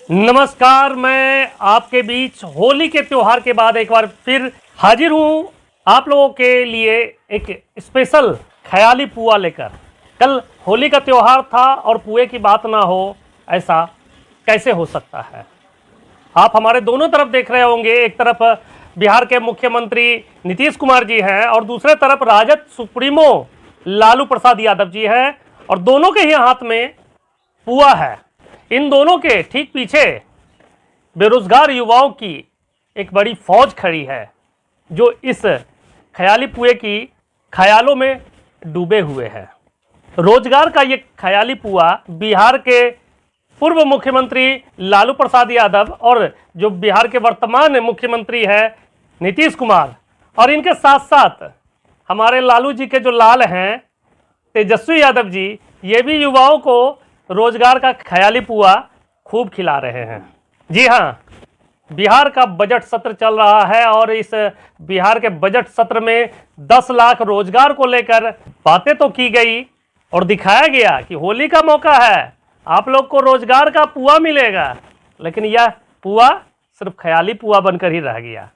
नमस्कार, मैं आपके बीच होली के त्योहार के बाद एक बार फिर हाजिर हूं आप लोगों के लिए एक स्पेशल ख्याली पुआ लेकर। कल होली का त्योहार था और पुए की बात ना हो, ऐसा कैसे हो सकता है। आप हमारे दोनों तरफ देख रहे होंगे, एक तरफ बिहार के मुख्यमंत्री नीतीश कुमार जी हैं और दूसरे तरफ राजद सुप्रीमो लालू प्रसाद यादव जी हैं और दोनों के ही हाथ में पुआ है। इन दोनों के ठीक पीछे बेरोजगार युवाओं की एक बड़ी फौज खड़ी है जो इस ख्याली पुए की ख्यालों में डूबे हुए हैं। रोजगार का ये ख्याली पुआ बिहार के पूर्व मुख्यमंत्री लालू प्रसाद यादव और जो बिहार के वर्तमान मुख्यमंत्री है नीतीश कुमार और इनके साथ साथ हमारे लालू जी के जो लाल हैं तेजस्वी यादव जी, ये भी युवाओं को रोजगार का ख्याली पुआ खूब खिला रहे हैं। जी हाँ, बिहार का बजट सत्र चल रहा है और इस बिहार के बजट सत्र में 10 लाख रोजगार को लेकर बातें तो की गई और दिखाया गया कि होली का मौका है, आप लोग को रोजगार का पुआ मिलेगा। लेकिन यह पुआ सिर्फ ख्याली पुआ बनकर ही रह गया।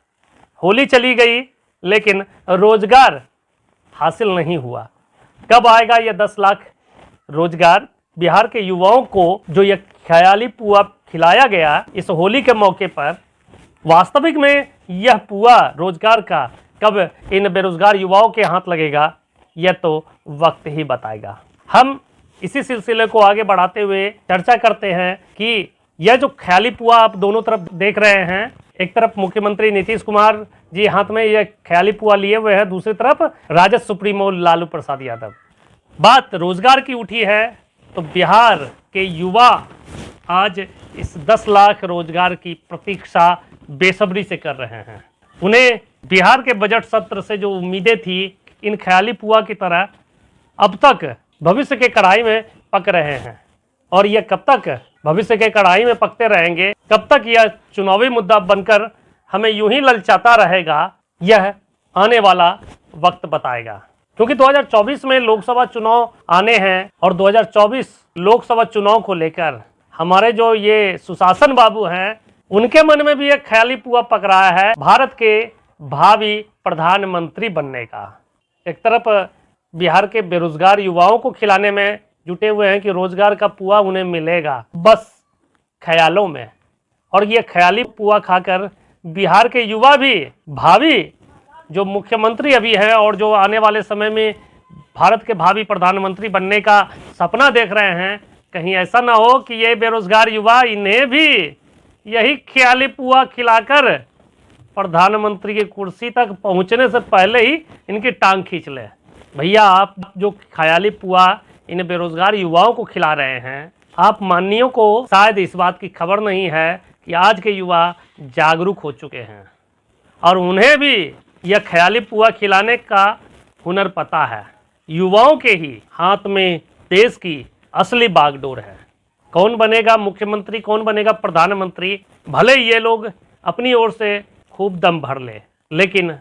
होली चली गई लेकिन रोजगार हासिल नहीं हुआ। कब आएगा यह 10 लाख रोजगार बिहार के युवाओं को जो यह ख्याली पुआ खिलाया गया इस होली के मौके पर? वास्तविक में यह पुआ रोजगार का कब इन बेरोजगार युवाओं के हाथ लगेगा, यह तो वक्त ही बताएगा। हम इसी सिलसिले को आगे बढ़ाते हुए चर्चा करते हैं कि यह जो ख्याली पुआ आप दोनों तरफ देख रहे हैं, एक तरफ मुख्यमंत्री नीतीश कुमार जी हाथ में यह ख्याली पुआ लिए हुए हैं, दूसरी तरफ राजद सुप्रीमो लालू प्रसाद यादव। बात रोजगार की उठी है तो बिहार के युवा आज इस 10 लाख रोजगार की प्रतीक्षा बेसब्री से कर रहे हैं। उन्हें बिहार के बजट सत्र से जो उम्मीदें थी इन ख्याली पुआ की तरह अब तक भविष्य के कढ़ाई में पक रहे हैं और यह कब तक भविष्य के कढ़ाई में पकते रहेंगे, कब तक यह चुनावी मुद्दा बनकर हमें यूं ही ललचाता रहेगा, यह आने वाला वक्त बताएगा। क्योंकि 2024 में लोकसभा चुनाव आने हैं और 2024 लोकसभा चुनाव को लेकर हमारे जो ये सुशासन बाबू हैं उनके मन में भी एक ख्याली पुआ पक रहा है भारत के भावी प्रधानमंत्री बनने का। एक तरफ बिहार के बेरोजगार युवाओं को खिलाने में जुटे हुए हैं कि रोजगार का पुआ उन्हें मिलेगा बस ख्यालों में, और ये ख्याली पुआ खाकर बिहार के युवा भी भावी जो मुख्यमंत्री अभी हैं और जो आने वाले समय में भारत के भावी प्रधानमंत्री बनने का सपना देख रहे हैं, कहीं ऐसा ना हो कि ये बेरोजगार युवा इन्हें भी यही ख्याली पुआ खिलाकर प्रधानमंत्री की कुर्सी तक पहुंचने से पहले ही इनकी टांग खींच ले। भैया, आप जो ख्याली पुआ इन बेरोजगार युवाओं को खिला रहे हैं, आप माननीयों को शायद इस बात की खबर नहीं है कि आज के युवा जागरूक हो चुके हैं और उन्हें भी यह ख्याली पुआ खिलाने का हुनर पता है। युवाओं के ही हाथ में देश की असली बागडोर है। कौन बनेगा मुख्यमंत्री, कौन बनेगा प्रधानमंत्री, भले ये लोग अपनी ओर से खूब दम भर ले, लेकिन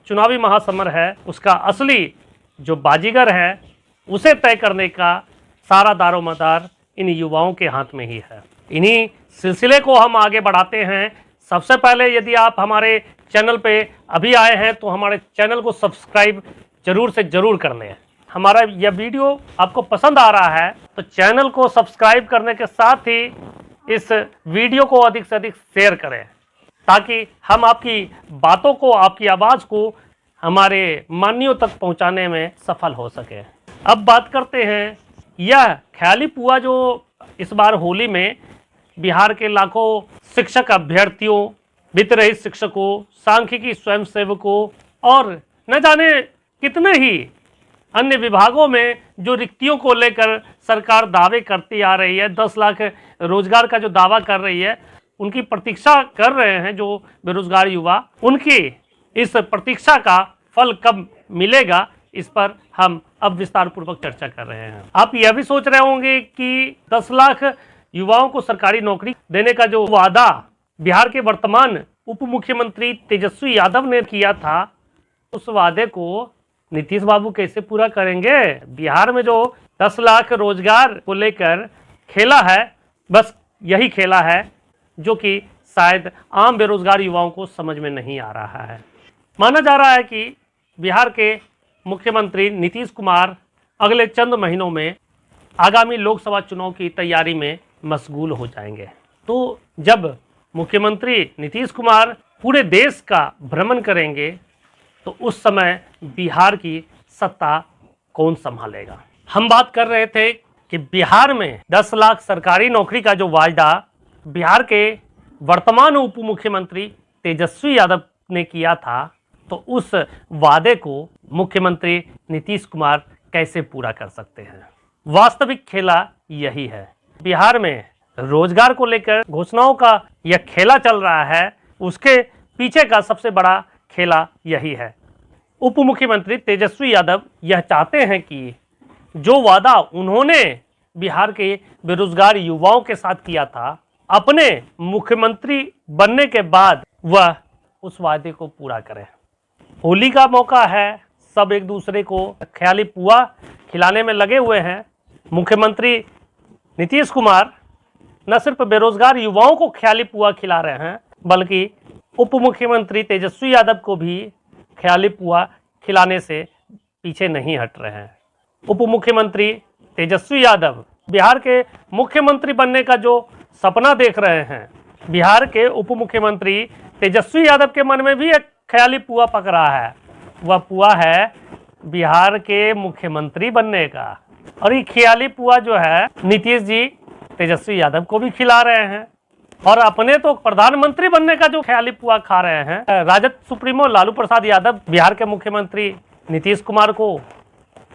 चुनावी महासमर है, उसका असली जो बाजीगर है उसे तय करने का सारा दारोमदार इन युवाओं के हाथ में ही है। इन्हीं सिलसिले को हम आगे बढ़ाते हैं। सबसे पहले यदि आप हमारे चैनल पे अभी आए हैं तो हमारे चैनल को सब्सक्राइब जरूर से जरूर कर लें। हमारा यह वीडियो आपको पसंद आ रहा है तो चैनल को सब्सक्राइब करने के साथ ही इस वीडियो को अधिक से अधिक शेयर करें ताकि हम आपकी बातों को, आपकी आवाज़ को हमारे मानियों तक पहुंचाने में सफल हो सके। अब बात करते हैं यह ख्याली पुआ जो इस बार होली में बिहार के लाखों शिक्षक अभ्यर्थियों, वित्त रहित शिक्षकों, सांख्यिकी स्वयंसेवकों और न जाने कितने ही अन्य विभागों में जो रिक्तियों को लेकर सरकार दावे करती आ रही है, 10 लाख रोजगार का जो दावा कर रही है, उनकी प्रतीक्षा कर रहे हैं जो बेरोजगार युवा, उनकी इस प्रतीक्षा का फल कब मिलेगा, इस पर हम अब विस्तार पूर्वक चर्चा कर रहे हैं। आप यह भी सोच रहे होंगे कि 10 लाख युवाओं को सरकारी नौकरी देने का जो वादा बिहार के वर्तमान उप मुख्यमंत्री तेजस्वी यादव ने किया था, उस वादे को नीतीश बाबू कैसे पूरा करेंगे? बिहार में जो 10 लाख रोजगार को लेकर खेला है, बस यही खेला है जो कि शायद आम बेरोजगार युवाओं को समझ में नहीं आ रहा है। माना जा रहा है कि बिहार के मुख्यमंत्री नीतीश कुमार अगले चंद महीनों में आगामी लोकसभा चुनाव की तैयारी में मशगूल हो जाएंगे। तो जब मुख्यमंत्री नीतीश कुमार पूरे देश का भ्रमण करेंगे तो उस समय बिहार की सत्ता कौन संभालेगा। हम बात कर रहे थे कि बिहार में 10 लाख सरकारी नौकरी का जो वायदा बिहार के वर्तमान उप मुख्यमंत्री तेजस्वी यादव ने किया था, तो उस वादे को मुख्यमंत्री नीतीश कुमार कैसे पूरा कर सकते हैं। वास्तविक खेला यही है। बिहार में रोजगार को लेकर घोषणाओं का यह खेला चल रहा है, उसके पीछे का सबसे बड़ा खेला यही है। उप मुख्यमंत्री तेजस्वी यादव यह चाहते हैं कि जो वादा उन्होंने बिहार के बेरोजगार युवाओं के साथ किया था, अपने मुख्यमंत्री बनने के बाद वह उस वादे को पूरा करें। होली का मौका है, सब एक दूसरे को ख्याली पुआ खिलाने में लगे हुए हैं। मुख्यमंत्री नीतीश कुमार न सिर्फ बेरोजगार युवाओं को ख्याली पुआ खिला रहे हैं, बल्कि उप मुख्यमंत्री तेजस्वी यादव को भी ख्याली पुआ खिलाने से पीछे नहीं हट रहे हैं। उप मुख्यमंत्री तेजस्वी यादव बिहार के मुख्यमंत्री बनने का जो सपना देख रहे हैं, बिहार के उप मुख्यमंत्री तेजस्वी यादव के मन में भी एक ख्याली पुआ पक रहा है। वह पुआ है बिहार के मुख्यमंत्री बनने का, और ये ख्याली पुआ जो है नीतीश जी तेजस्वी यादव को भी खिला रहे हैं, और अपने तो प्रधानमंत्री बनने का जो ख्याली पुआ खा रहे हैं। राजद सुप्रीमो लालू प्रसाद यादव बिहार के मुख्यमंत्री नीतीश कुमार को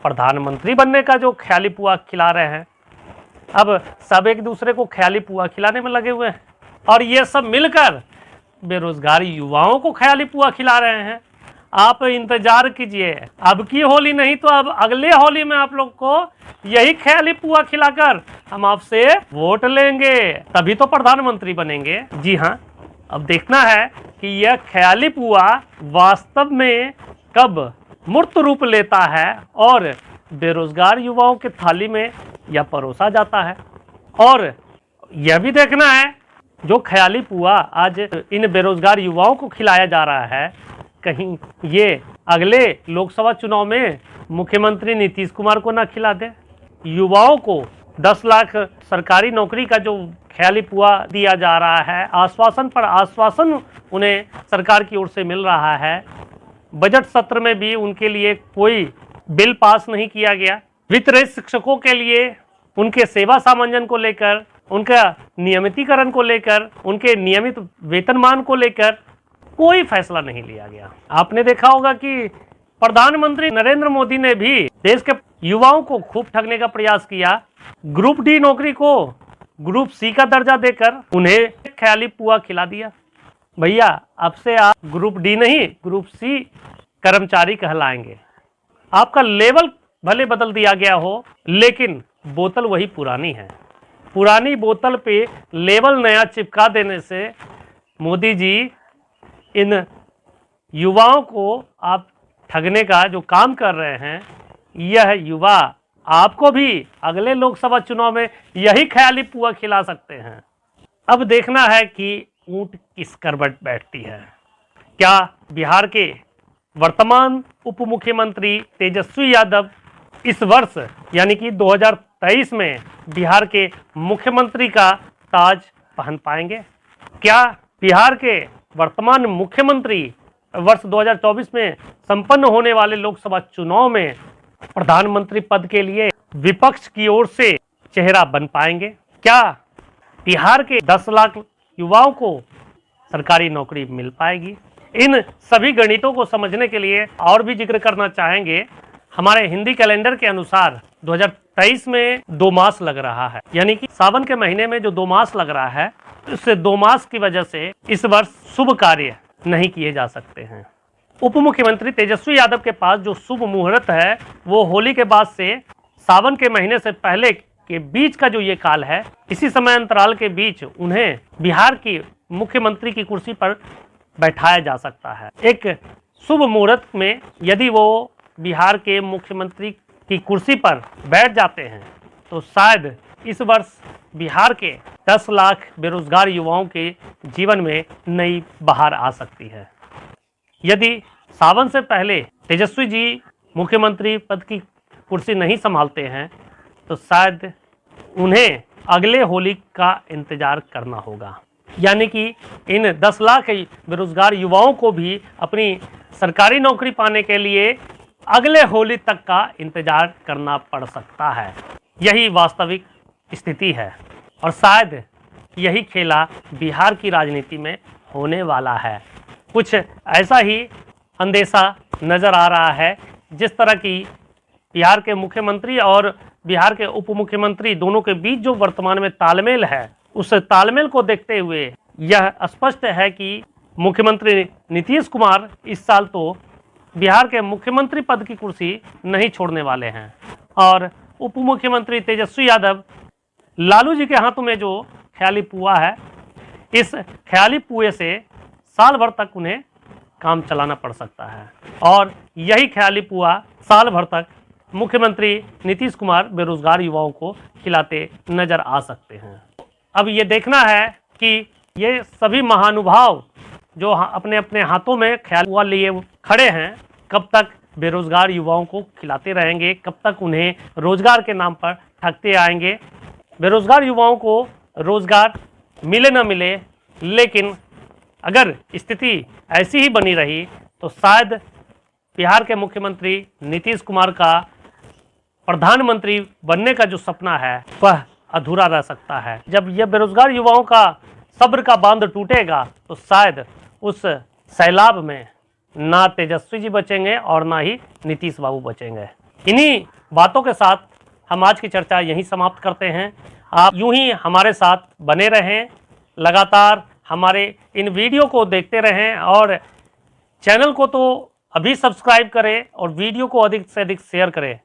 प्रधानमंत्री बनने का जो ख्याली पुआ खिला रहे हैं। अब सब एक दूसरे को ख्याली पुआ खिलाने में लगे हुए हैं, और ये सब मिलकर बेरोजगार युवाओं को ख्याली पुआ खिला रहे हैं। आप इंतजार कीजिए, अब की होली नहीं तो अब अगले होली में आप लोग को यही ख्याली पुआ खिलाकर हम आपसे वोट लेंगे, तभी तो प्रधानमंत्री बनेंगे। जी हाँ, अब देखना है कि यह ख्याली पुआ वास्तव में कब मूर्त रूप लेता है और बेरोजगार युवाओं के थाली में यह परोसा जाता है। और यह भी देखना है जो ख्याली पुआ आज इन बेरोजगार युवाओं को खिलाया जा रहा है, कहीं ये अगले लोकसभा चुनाव में मुख्यमंत्री नीतीश कुमार को ना खिला दे। युवाओं को 10 लाख सरकारी नौकरी का जो ख्याली पुआ दिया जा रहा है, आश्वासन पर आश्वासन उन्हें सरकार की ओर से मिल रहा है। बजट सत्र में भी उनके लिए कोई बिल पास नहीं किया गया। वित्त रहित शिक्षकों के लिए उनके सेवा सामंजन को लेकर, उनका नियमितीकरण को लेकर, उनके नियमित वेतनमान को लेकर कोई फैसला नहीं लिया गया। आपने देखा होगा कि प्रधानमंत्री नरेंद्र मोदी ने भी देश के युवाओं को खूब ठगने का प्रयास किया। ग्रुप डी नौकरी को ग्रुप सी का दर्जा देकर उन्हें ख्याली पुआ खिला दिया। भैया, अब से आप ग्रुप डी नहीं ग्रुप सी कर्मचारी कहलाएंगे। आपका लेवल भले बदल दिया गया हो, लेकिन बोतल वही पुरानी है। पुरानी बोतल पे लेवल नया चिपका देने से मोदी जी इन युवाओं को आप ठगने का जो काम कर रहे हैं, यह युवा आपको भी अगले लोकसभा चुनाव में यही ख्याली पुआ खिला सकते हैं। अब देखना है कि ऊंट किस करवट बैठती है। क्या बिहार के वर्तमान उप मुख्यमंत्री तेजस्वी यादव इस वर्ष यानी कि 2023 में बिहार के मुख्यमंत्री का ताज पहन पाएंगे? क्या बिहार के वर्तमान मुख्यमंत्री वर्ष 2024 में संपन्न होने वाले लोकसभा चुनाव में प्रधानमंत्री पद के लिए विपक्ष की ओर से चेहरा बन पाएंगे? क्या बिहार के 10 लाख युवाओं को सरकारी नौकरी मिल पाएगी? इन सभी गणितों को समझने के लिए और भी जिक्र करना चाहेंगे। हमारे हिंदी कैलेंडर के अनुसार 2023 में 2 मास लग रहा है, यानी कि सावन के महीने में जो 2 मास लग रहा है, इससे 2 मास की वजह से इस वर्ष शुभ कार्य नहीं किए जा सकते हैं। उप मुख्यमंत्री तेजस्वी यादव के पास जो शुभ मुहूर्त है वो होली के बाद से सावन के महीने से पहले के बीच का जो ये काल है, इसी समय अंतराल के बीच उन्हें बिहार की मुख्यमंत्री की कुर्सी पर बैठाया जा सकता है। एक शुभ मुहूर्त में यदि वो बिहार के मुख्यमंत्री की कुर्सी पर बैठ जाते हैं तो शायद इस वर्ष बिहार के 10 लाख बेरोजगार युवाओं के जीवन में नई बहार आ सकती है। यदि सावन से पहले तेजस्वी जी मुख्यमंत्री पद की कुर्सी नहीं संभालते हैं तो शायद उन्हें अगले होली का इंतजार करना होगा। यानी कि इन 10 लाख बेरोजगार युवाओं को भी अपनी सरकारी नौकरी पाने के लिए अगले होली तक का इंतजार करना पड़ सकता है। यही वास्तविक स्थिति है और शायद यही खेला बिहार की राजनीति में होने वाला है। कुछ ऐसा ही अंदेशा नज़र आ रहा है। जिस तरह की बिहार के मुख्यमंत्री और बिहार के उप मुख्यमंत्री दोनों के बीच जो वर्तमान में तालमेल है, उस तालमेल को देखते हुए यह स्पष्ट है कि मुख्यमंत्री नीतीश कुमार इस साल तो बिहार के मुख्यमंत्री पद की कुर्सी नहीं छोड़ने वाले हैं और उप मुख्यमंत्री तेजस्वी यादव लालू जी के हाथों में जो ख्याली पुआ है, इस ख्याली पुए से साल भर तक उन्हें काम चलाना पड़ सकता है और यही ख्याली पुआ साल भर तक मुख्यमंत्री नीतीश कुमार बेरोजगार युवाओं को खिलाते नजर आ सकते हैं। अब ये देखना है कि ये सभी महानुभाव जो अपने अपने हाथों में ख्याल पुआ लिए खड़े हैं, कब तक बेरोजगार युवाओं को खिलाते रहेंगे, कब तक उन्हें रोजगार के नाम पर ठगते आएंगे। बेरोजगार युवाओं को रोजगार मिले न मिले, लेकिन अगर स्थिति ऐसी ही बनी रही तो शायद बिहार के मुख्यमंत्री नीतीश कुमार का प्रधानमंत्री बनने का जो सपना है वह अधूरा रह सकता है। जब यह बेरोजगार युवाओं का सब्र का बांध टूटेगा तो शायद उस सैलाब में ना तेजस्वी जी बचेंगे और ना ही नीतीश बाबू बचेंगे। इन्हीं बातों के साथ हम आज की चर्चा यहीं समाप्त करते हैं। आप यूं ही हमारे साथ बने रहें, लगातार हमारे इन वीडियो को देखते रहें और चैनल को तो अभी सब्सक्राइब करें और वीडियो को अधिक से अधिक शेयर करें